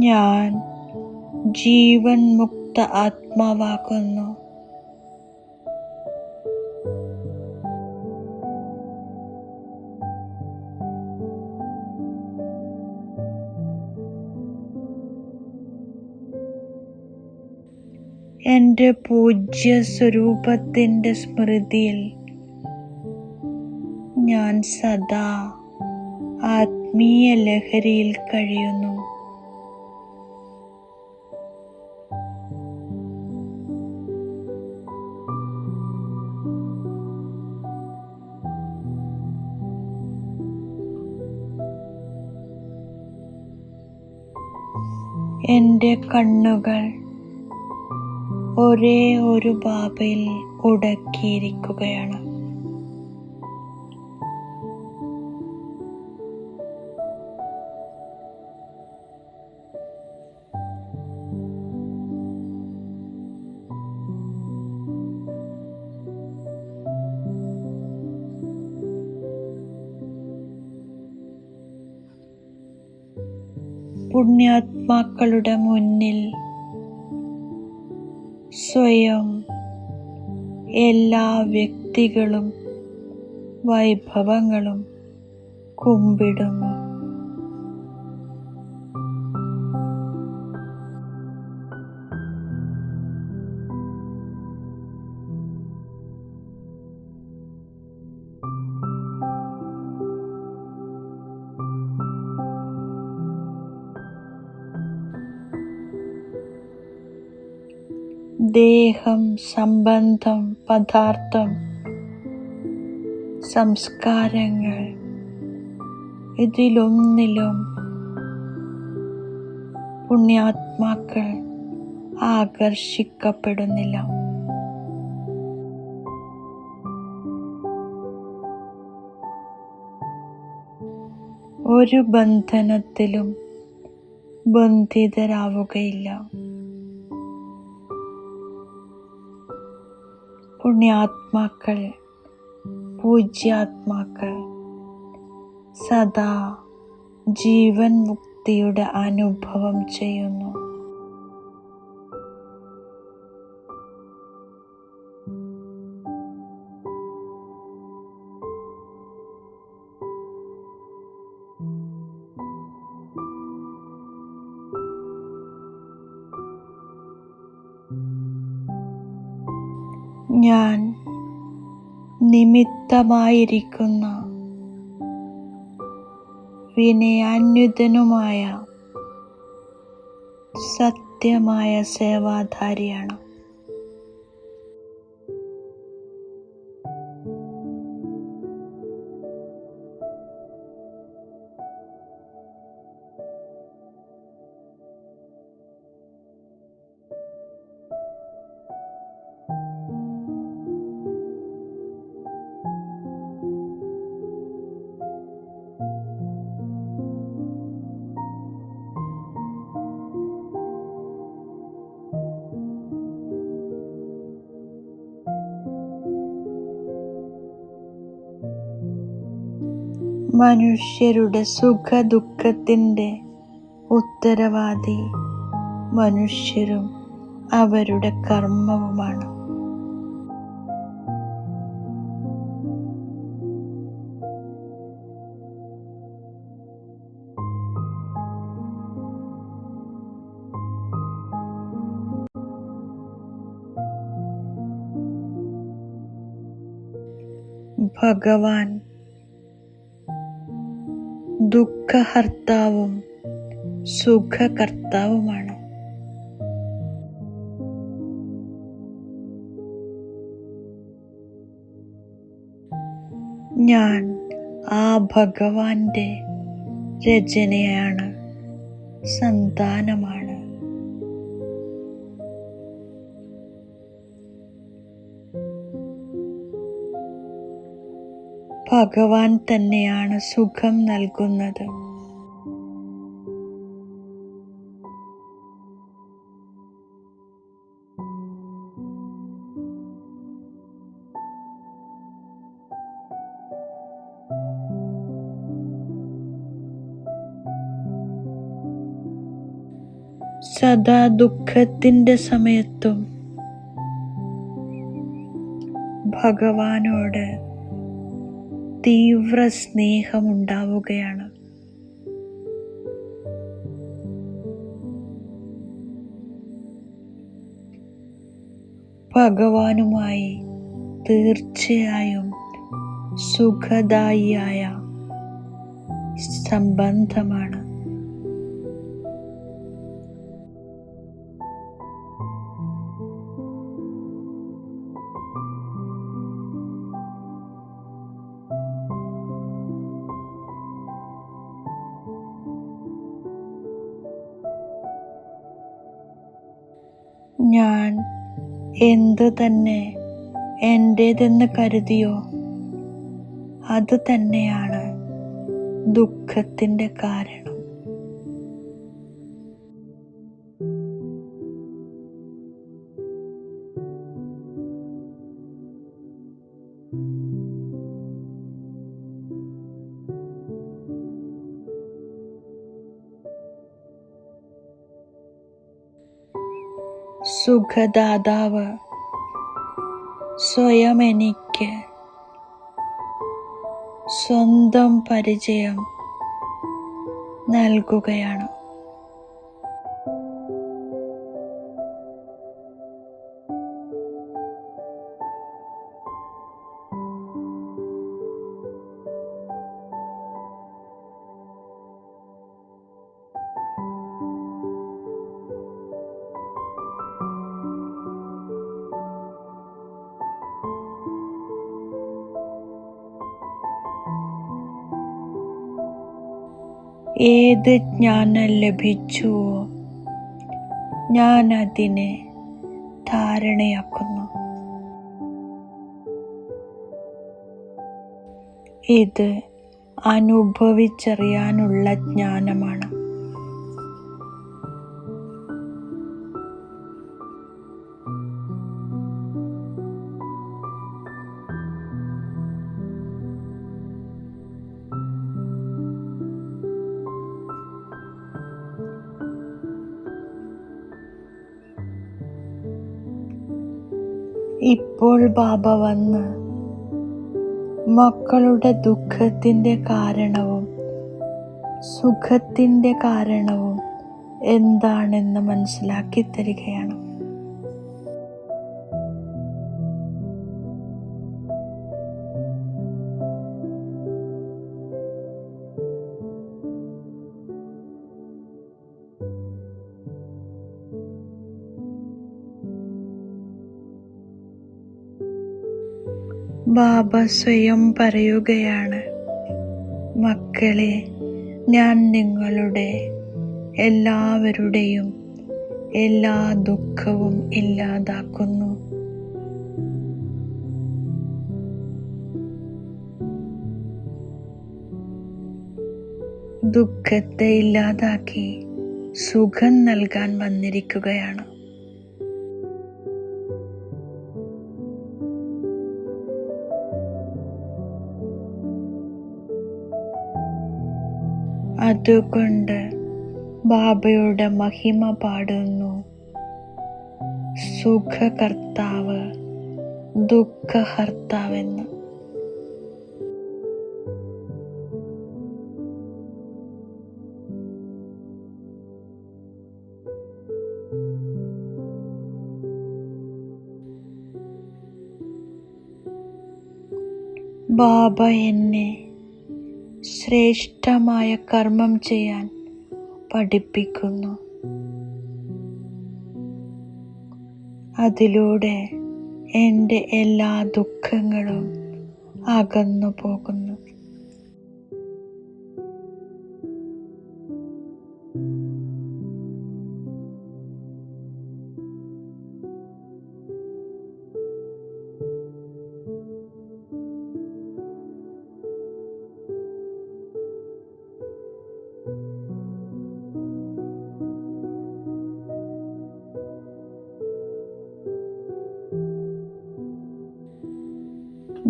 ഞാൻ ജീവൻ മുക്ത ആത്മാവാകുന്നു. എൻ്റെ പൂജ്യ സ്വരൂപത്തിൻ്റെ സ്മൃതിയിൽ ഞാൻ സദാ ആത്മീയ ലഹരിയിൽ കഴിയുന്നു. എൻ്റെ കണ്ണുകൾ ഒരേ ഒരു ബാബയിൽ ഉടക്കിയിരിക്കുകയാണ്. പുണ്യാത്മാക്കളുടെ മുന്നിൽ സ്വയം എല്ലാ വ്യക്തികളും വൈഭവങ്ങളും കുമ്പിടുന്നു. ദേഹം, സംബന്ധം, പദാർത്ഥം, സംസ്കാരങ്ങൾ ഇതിലൊന്നിലും പുണ്യാത്മാക്കൾ ആകർഷിക്കപ്പെടുന്നില്ല. ഒരു ബന്ധനത്തിലും ബന്ധിതരാവുകയില്ല. പുണ്യാത്മാക്കൾ, പൂജ്യാത്മാക്കൾ സദാ ജീവൻ മുക്തിയുടെ അനുഭവം ചെയ്യുന്നു. ഞാൻ നിമിത്തമായിരിക്കുന്ന വിനയാന്വിതനുമായ സത്യമായ സേവാധാരിയാണ്. മനുഷ്യരുടെ സുഖദുഃഖത്തിൻ്റെ ഉത്തരവാദി മനുഷ്യരും അവരുടെ കർമ്മവുമാണ്. ഭഗവാൻ ദുഃഖഹർത്താവും സുഖകർത്താവുമാണ്. ഞാൻ ആ ഭഗവാന്റെ രചനയാണ്, സന്താനമാണ്. ഭഗവാൻ തന്നെയാണ് സുഖം നൽകുന്നത്. സദാ ദുഃഖത്തിൻ്റെ സമയത്തും ഭഗവാനോട് തീവ്ര സ്നേഹമുണ്ടാവുകയാണ്. ഭഗവാനുമായി തീർച്ചയായും സുഖദായിയായ സംബന്ധമാണ്. ഞാൻ എന്തു തന്നെ എൻ്റേതെന്ന് കരുതിയോ അത് തന്നെയാണ് ദുഃഖത്തിൻ്റെ കാരണം. സുഖദാതാവ് സ്വയം എനിക്ക് സ്വന്തം പരിചയം നൽകുകയാണ്. ഏത് ജ്ഞാനം ലഭിച്ചുവോ ഞാൻ അതിനെ ധാരണയാക്കുന്നു. ഇത് അനുഭവിച്ചറിയാനുള്ള ജ്ഞാനമാണ്. ഇപ്പോൾ ബാബ വന്ന് മക്കളുടെ ദുഃഖത്തിൻ്റെ കാരണവും സുഖത്തിൻ്റെ കാരണവും എന്താണെന്ന് മനസ്സിലാക്കി തരികയാണ്. ബാബ സ്വയം പറയുകയാണ്, മക്കളെ, ഞാൻ നിങ്ങളുടെ എല്ലാവരുടെയും എല്ലാ ദുഃഖവും ഇല്ലാതാക്കുന്നു. ദുഃഖത്തെ ഇല്ലാതാക്കി സുഖം നൽകാൻ വന്നിരിക്കുകയാണ്. അതുകൊണ്ട് ബാബയുടെ മഹിമ പാടുന്നു. സുഖകർത്താവ്, ദുഃഖഹർത്താവെന്ന്. ബാബ എന്നെ ശ്രേഷ്ഠമായ കർമ്മം ചെയ്യാൻ പഠിപ്പിക്കുന്നു. അതിലൂടെ എൻ്റെ എല്ലാ ദുഃഖങ്ങളും അകന്നു പോകുന്നു.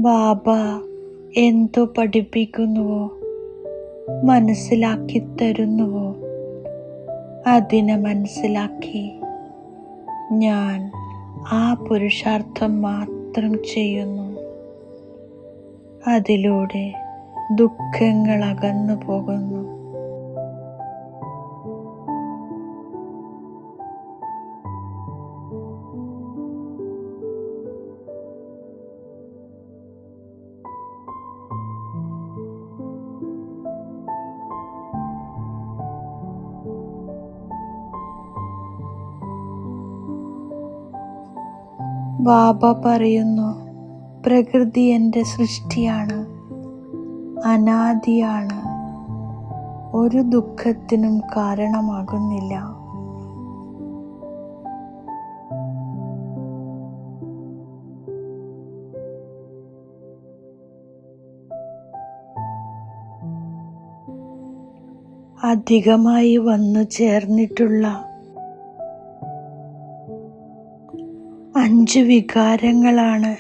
ബാബ എന്തു പഠിപ്പിക്കുന്നുവോ, മനസ്സിലാക്കി തരുന്നുവോ, അതിനെ മനസ്സിലാക്കി ഞാൻ ആ പുരുഷാർത്ഥം മാത്രം ചെയ്യുന്നു. അതിലൂടെ ദുഃഖങ്ങൾ അകന്നു പോകുന്നു. ബാബ പറയുന്നു, പ്രകൃതി എൻ്റെ സൃഷ്ടിയാണ്, അനാദിയാണ്, ഒരു ദുഃഖത്തിനും കാരണമാകുന്നില്ല. അധികമായി വന്നു ചേർന്നിട്ടുള്ള 5 വികാരങ്ങളാണ്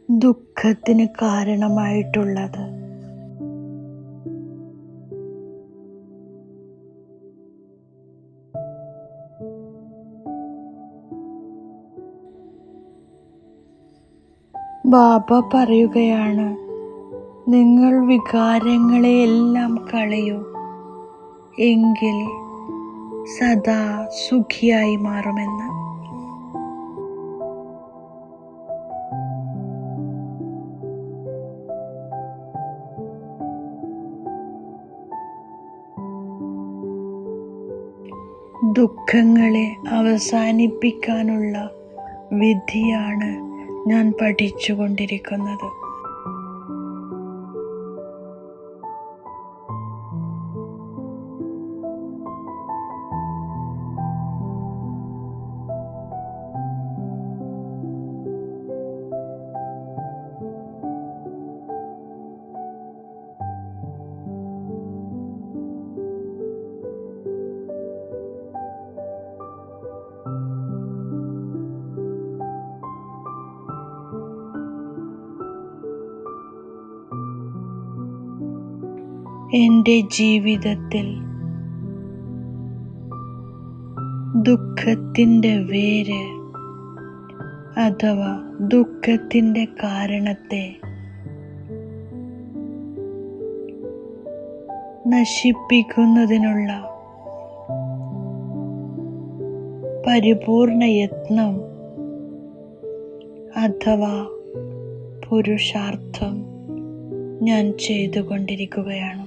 ദുഃഖത്തിന് കാരണമായിട്ടുള്ളത്. ബാബ പറയുകയാണ്, നിങ്ങൾ വികാരങ്ങളെയെല്ലാം കളയൂ, എങ്കിൽ സദാ സുഖിയായി മാറുമെന്ന്. ദുഃഖങ്ങളെ അവസാനിപ്പിക്കാനുള്ള വിധിയാണ് ഞാൻ പഠിച്ചുകൊണ്ടിരിക്കുന്നത്. എൻ്റെ ജീവിതത്തിൽ ദുഃഖത്തിൻ്റെ വേര് അഥവാ ദുഃഖത്തിൻ്റെ കാരണത്തെ നശിപ്പിക്കുന്നതിനുള്ള പരിപൂർണ യത്നം അഥവാ പുരുഷാർത്ഥം ഞാൻ ചെയ്തുകൊണ്ടിരിക്കുകയാണ്.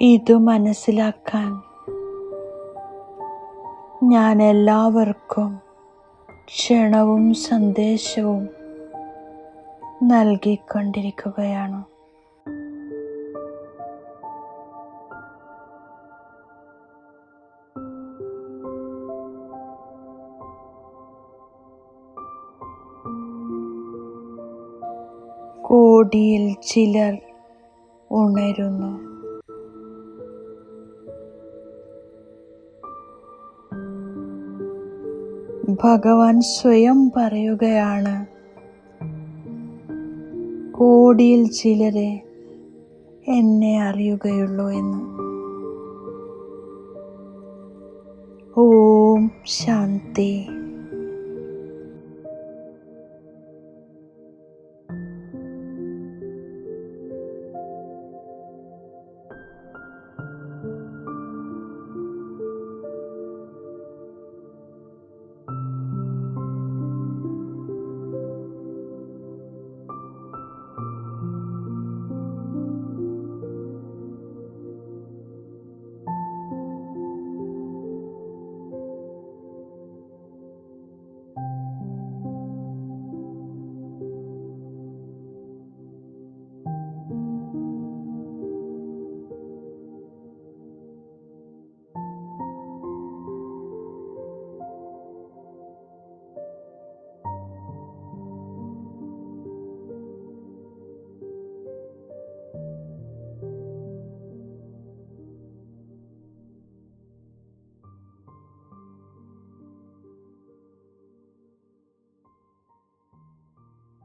ഇതു മനസ്സിലാക്കാൻ ഞാൻ എല്ലാവർക്കും ക്ഷണവും സന്ദേശവും നൽകിക്കൊണ്ടിരിക്കുകയാണ്. കോടിയിൽ ചിലർ ഉണരുന്നു. ഭഗവാൻ സ്വയം പറയുകയാണ്, കോടിയിൽ ചിലരെ എന്നെ അറിയുകയുള്ളൂ എന്ന്. ഓം ശാന്തി.